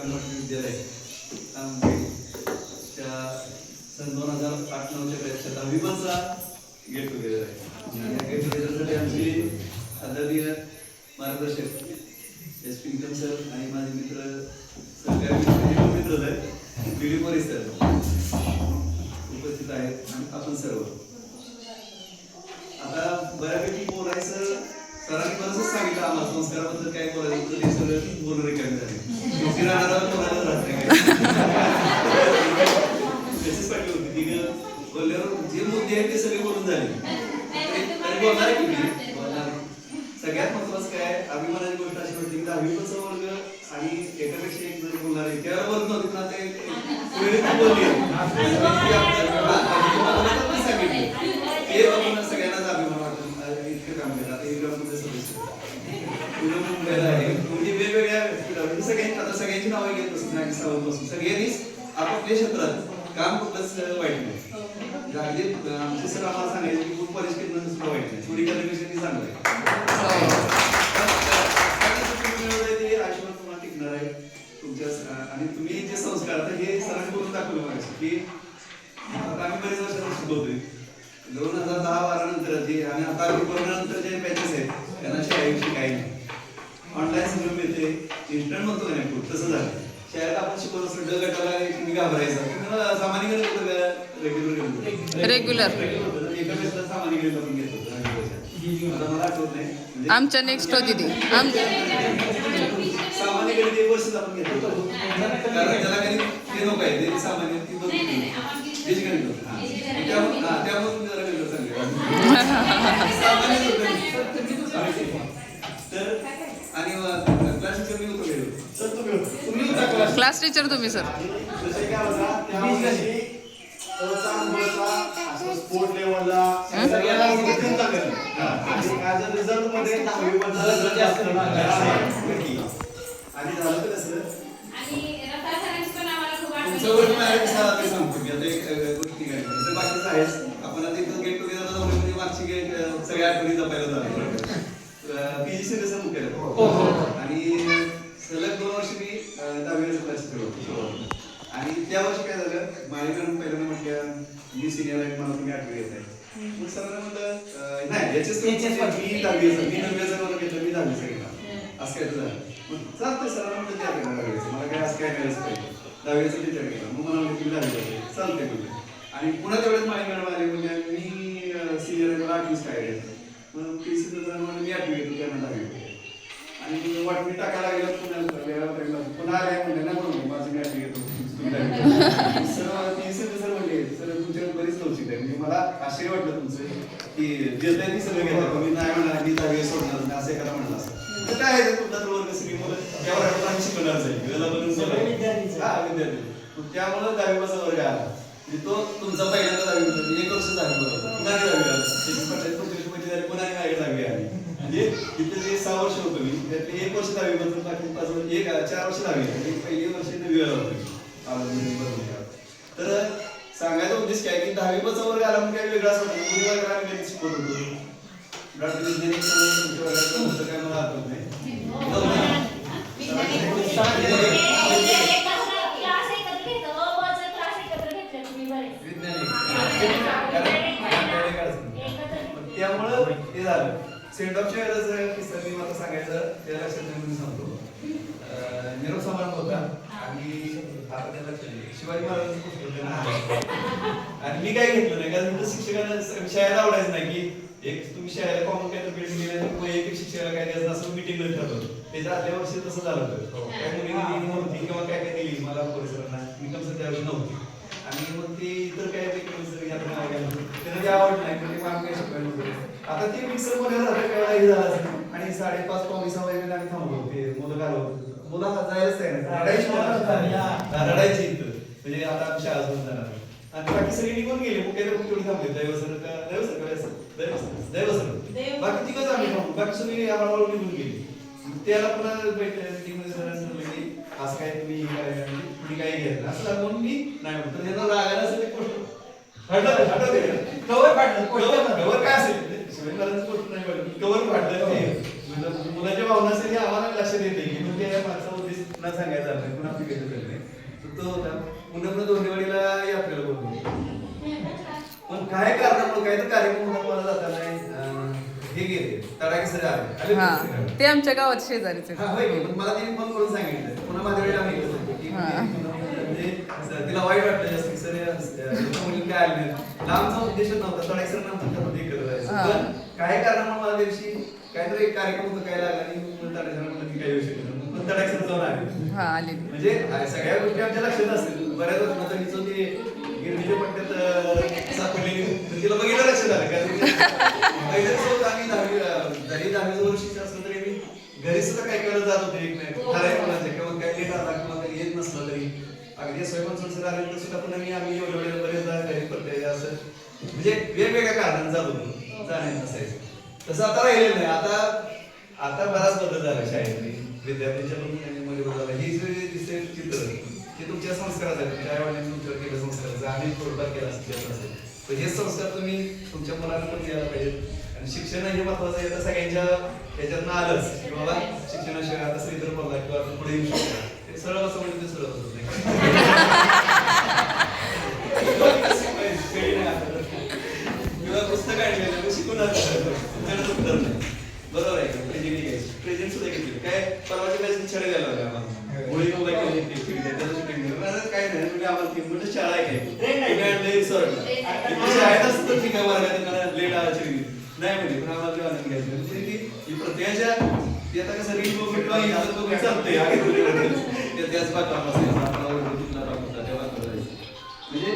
मराठी विद्यालय सन 2008-9च्या बॅचच्या 10वीचा get together आहे. आणि गेट टुगेदरसाठी आमची आदरणीय मार्गदर्शक एस पिंकम सर आणि माझे मित्र सहकारी मित्रच आहेत बिलीपोरी सर उपस्थित आहेत आणि आपण सर्व. आता बऱ्यापैकी बोलायचं सरांनी बरंच सांगितलं आम्हाला संस्काराबद्दल काय बोलायचं ते सगळं बोलून रिकामी झाले. नोकरी राहणारा बोलायला राहत त्याचीच पाठी होती ती बोलल्यावर जे मुद्दे आहेत ते सगळे बोलून झाले. तरी बोलणार आहे की बोलणार. सगळ्यात महत्वाचं काय अभिमानाची गोष्ट अशी वाटते की 10वीचा वर्ग आणि एकापेक्षा एक जण बोलणार आहे त्याला वर्ग नव्हते पण आता बोलली सगळ्यांनाच अभिमान वाटतो इतकं काम केलं. आता इकडे सदस्य मुंबईला आहे म्हणजे वेगवेगळ्या सगळ्यांची आता सगळ्यांची नावं घेत बसून नाही सावरपासून सगळ्यांनीच आपापल्या क्षेत्रात काम कुठलंच वाईट नाही. अगदी आमचे सर आम्हाला सांगायचे की खूप परिस्थिती सुद्धा वाईट नाही चोरी करण्यापेक्षा ती चांगलं आहे. आयुष्यात तुम्हाला टिकणार आहे तुमच्या आणि तुम्ही जे संस्कार आता हे सरांनी करून दाखवलं पाहिजे की आता आम्ही बरेच वर्षात शिकवतोय 2010-12 नंतर जे आणि आता नंतर जे बॅचेस आहेत त्यांना शाळेविषयी काही नाही. ऑनलाईन सगळं मिळते इंस्टंट म्हणतो का नाही तसं झालं. शाळेत आपण शिकवत असतो ड गटाला तुम्ही घाबरायचा तुम्हाला सामान्य गणित होतं का रेग्युलर एका वेळेला सामान्य गणित आपण घेत होतो. आता मला आठवत नाही आमच्या नेक्स्ट होती ती सामान्य गणित 1 वर्षच आपण घेत होतो कारण त्याला गणित हे नको आहे ते सामान्य ती बीजगणित होतं त्यामुळे जरा गणित तर आणि क्लास टीचर मी होतो सर तुम्ही होता क्लास टीचर तुम्ही सर. स्पोर्ट लेवलला सगळ्यांना रिझल्ट मध्ये 10वी बद्दल जास्त आणि झालं तर कसं तुमचं सांगतो की आता एक गोष्टी काय तर बाकीचं आहेच आपण आता इथं गेट टुगेदरला जाऊन म्हणजे मागची गेट सगळ्या आठवणी जपायला झालं पीजीसी कसं मुख्य आणि सलग 2 वर्ष मी 10वीचा क्लास ठेवतो. आणि त्या वर्षी काय झालं माझ्याकडून पहिल्यांदा म्हटलं मी सिनियर आहे मला तुम्ही 8वी येत आहे मग सरांना म्हटलं नाही याचेच मी 9वीचा वर्ग घेतला मी 10वीचा घेतला असं काय झालं. मग चालतंय सरांना म्हटलं त्या केलं 10वीचं मला काय असं काय करायचं पाहिजे 10वीचा टीचर केला मग मला म्हटलं तुम्ही 10वीचा चालतंय म्हटलं. आणि पुन्हा तेवढ्याच माझी मॅडम आले म्हणजे मी सिनियर आहे मला 8वीच काय घ्यायचं मग पीसी म्हणून मी 8वी घेतो त्यांना 10वी आणि वाटणी टाकायला गेलं पुन्हा पुन्हा आले म्हणजे ना म्हणून माझं मी 8वी घेतो सर मला सर म्हणले सर तुमच्याकडे बरीच लवचिक आहे म्हणजे मला आश्चर्य वाटलं तुमचं की जे ती सगळं घेतात मी नाही म्हणणार मी 10वी सोडणार नाही असं एखादा म्हणलं असं तर काय आहे तुमचा वर्ग सगळी मुलं त्यावर आम्ही शिकवणार जाईल हा विद्यार्थी त्यामुळं 10वीचा वर्ग आला म्हणजे तो तुमचा पहिल्यांदा 10वी 1 वर्ष 10वी होता पुन्हा 10वी आला तुमची झाली पुन्हा 10वी आली म्हणजे तिथे जे 6 वर्ष होतो मी त्यातले 1 वर्ष 10वी बद्दल बाकी 5 वर्ष 4 वर्ष 10वी पहिली वर्ष 9वी होतो. तर सांगायचा उद्देश काय की 10वीचा वर्ग आला म्हणजे काही वेगळाच होतो पुढे वर्गाला आम्ही शिकवत होतो तुमच्या वर्गात होतं काय मला आठवत नाही त्यामुळं हे झालं सेंट ऑफच्या वेळेस किस्सा मी मला सांगायचं त्या लक्षात नाही सांगतो. निरोप समारंभ होता आणि शिवाजी महाराजांचं पुस्तक आणि मी काय घेतलं नाही कारण शिक्षकांना शाळेला आवडायचं नाही की एक तुम्ही शाळेला कॉमन काय तर एक शिक्षकाला काय द्यायचं असं मिटिंग न ठरवलं त्याच्या आदल्या वर्षी तसं झालं होतं काय मुली नव्हती किंवा काय काय दिली मला परिसरांना मी कम त्यावेळी नव्हती आणि मग ती इतर काय त्यांना ते आवडलं नाही पण ते काम काय शिकवायला आता ते मिक्सर मध्ये हे झालं असं आणि 5:30-6 वाजेपर्यंत आम्ही थांबलो ते मुलं घालवत मुलं जायलाच नाही रडायची इथं म्हणजे आता आम्ही शाळा सुरू जाणार आणि बाकी सगळे निघून गेले मग काही तेवढी थांबले दैवसर बाकी तिकच आम्ही थांबलो बाकी सगळी हळूहळू निघून गेली त्याला पुन्हा मीटिंगमध्ये सरांनी की असं काय तुम्ही तुम्ही काही घेतलं असं म्हणून मी नाही म्हणतो त्यांना रागायला असेल एक गोष्ट कवर काय असेल शिवाजी महाराजांचं गोष्ट नाही कवर फाटलं मुलाच्या भावनासाठी आम्हाला लक्षात येते की म्हणजे या माणसामध्ये पुन्हा सांगायचं नाही पुन्हा आपली काही झालं नाही तर तो होता पुन्हा दोंडेवाडीला यात्रेला बोलतो पण काय कारणामुळे काय तर कार्यक्रम होता मला जाता नाही हे गेले तडाखे सर आले हा आले ते आमच्या गावात शेजारीच हा होय की. पण मला तिने फोन करून सांगितलं पुन्हा माझ्या वेळेला आम्ही गेलो होतो की म्हणजे तिला वाईट वाटलं जास्त की सर मुली काय आले नाहीत लांबचा उद्देश नव्हता तडाखे सर नव्हतं एकत्र जायचं पण काय कारणामुळे मला त्या दिवशी काहीतरी एक कार्यक्रम होता काय लागला आणि तडाखे सर म्हणलं की काय येऊ शकत नाही. पण तडाखे सर जाऊन आले हा आले म्हणजे सगळ्या गोष्टी आमच्या लक्षात असतील बऱ्याच वर्षांचा हिचं ते गिरणीच्या पट्ट्यात सापडलेली तर तिला बघितलं लक्षात आलं कारण पहिल्याच आम्ही जरी 10वीचं वर्षीचं असलं तरी मी घरी सुद्धा काय करत जात होते एक नाही ठराविक मुलांचे किंवा काही लेट आला किंवा काही येत नसलं तरी अगदी स्वयंपाक संसार आले तर सुद्धा पण आम्ही एवढे बरेचदा घरी पडते असं म्हणजे वेगवेगळ्या कारणाने जात होतो जाण्यात नसायचं तसं आता राहिलेलं नाही आता बराच बदल झाला शाळेमध्ये विद्यार्थ्यांच्या मध्ये बदल झाला ही जे दिसते चित्र ते तुमच्या संस्काराचं आहे तुमच्या आईवडिलांनी तुमच्यावर केलं संस्काराचं आम्ही थोडंफार केला असेल तर हे संस्कार तुम्ही तुमच्या मुलांना पण द्यायला पाहिजेत आणि शिक्षण हे महत्वाचं आहे तर सगळ्यांच्या याच्यातनं आलंच की बाबा शिक्षणाशिवाय आता श्रीधर बोलला किंवा आपण पुढे येऊ शकतो ते सरळ असं म्हणजे ते सरळ असत किंवा पुस्तक आणलेलं शिकून उत्तर नाही बरोबर आहे का प्रेझेंट सुद्धा घेतले काय परवाच्या वेळेस छडे द्यायला लागले आम्हाला गोळी मोबाईल केली काय नाही म्हणजे आम्हाला ती म्हणजे शाळा आहे काय रिसॉर्ट शाळेत असतं तर ठीक आहे वर्गात लेट आला नाही म्हणजे पण आम्हाला आनंद घ्यायचं म्हणजे ती प्रत्येकाच्या ती आता कसं रील बघून चालतंय त्याच म्हणजे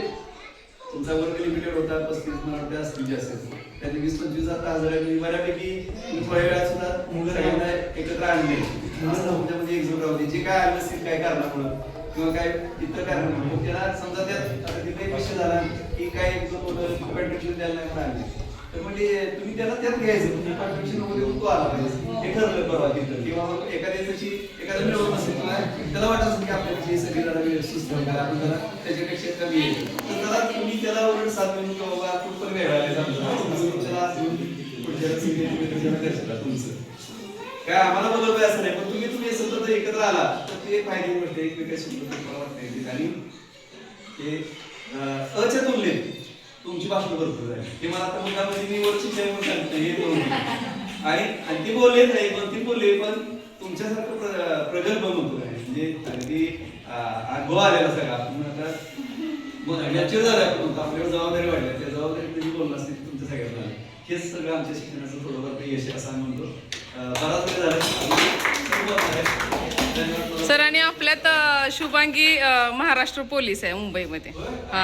तुमचा वर्ग लिमिटेड होता 35 मला वाटतं असतील जास्त त्यात 20-25 आता हजार बऱ्यापैकी थोड्या वेळात सुद्धा मुलं सगळ्यांना एकत्र आणले असं तुमच्यामध्ये एकजूट राहते जे काय आलं असतील काय कारणामुळं किंवा काय इतर कारणामुळे त्याला समजा त्यात आता तिथे एक विषय झाला की काय कॉन्ट्रिब्युशन द्यायला नाही म्हणून आणले तर म्हणजे तुम्ही त्याला त्यात घ्यायचं म्हणजे कॉन्ट्रिब्युशन मध्ये तो आला पाहिजे हे ठरलं परवा तिथं किंवा एखाद्या मिळवत नसेल किंवा त्याला वाटत असेल की आपल्याला सगळी जरा सुस्त आपण त्याला त्याच्यापेक्षा कमी येईल तर त्याला तुम्ही त्याला उलट साथ म्हणून किंवा बाबा आपण पण वेळ आले त्याला पुढच्या तुमचं काय आम्हाला बोलवलं असं नाही पण तुम्ही सतत एकत्र आला तर ते फायदे गोष्ट एकमेकाशी वाटते आणि ते अच्या तुलनेत तुमची भाषा भरपूर आहे ते मला आता मुद्दा म्हणजे मी वरची सांगतो हे बोलतो आणि ती बोलले नाही पण ती बोलले पण तुमच्यासारखं प्रगल्भ म्हणतो म्हणजे अगदी अनुभव आलेला सगळा आपण आता नॅचरल झालं आपण म्हणतो आपल्याला जबाबदारी वाढली त्या जबाबदारी तुम्ही बोलला असते तुमच्या सगळ्यांना हेच सगळं आमच्या शिक्षणाचं थोडंफार यश आहे असं आम्ही म्हणतो बराच वेळ झाला सर आणि आपल्यात शुभांगी महाराष्ट्र पोलीस आहे मुंबईमध्ये हा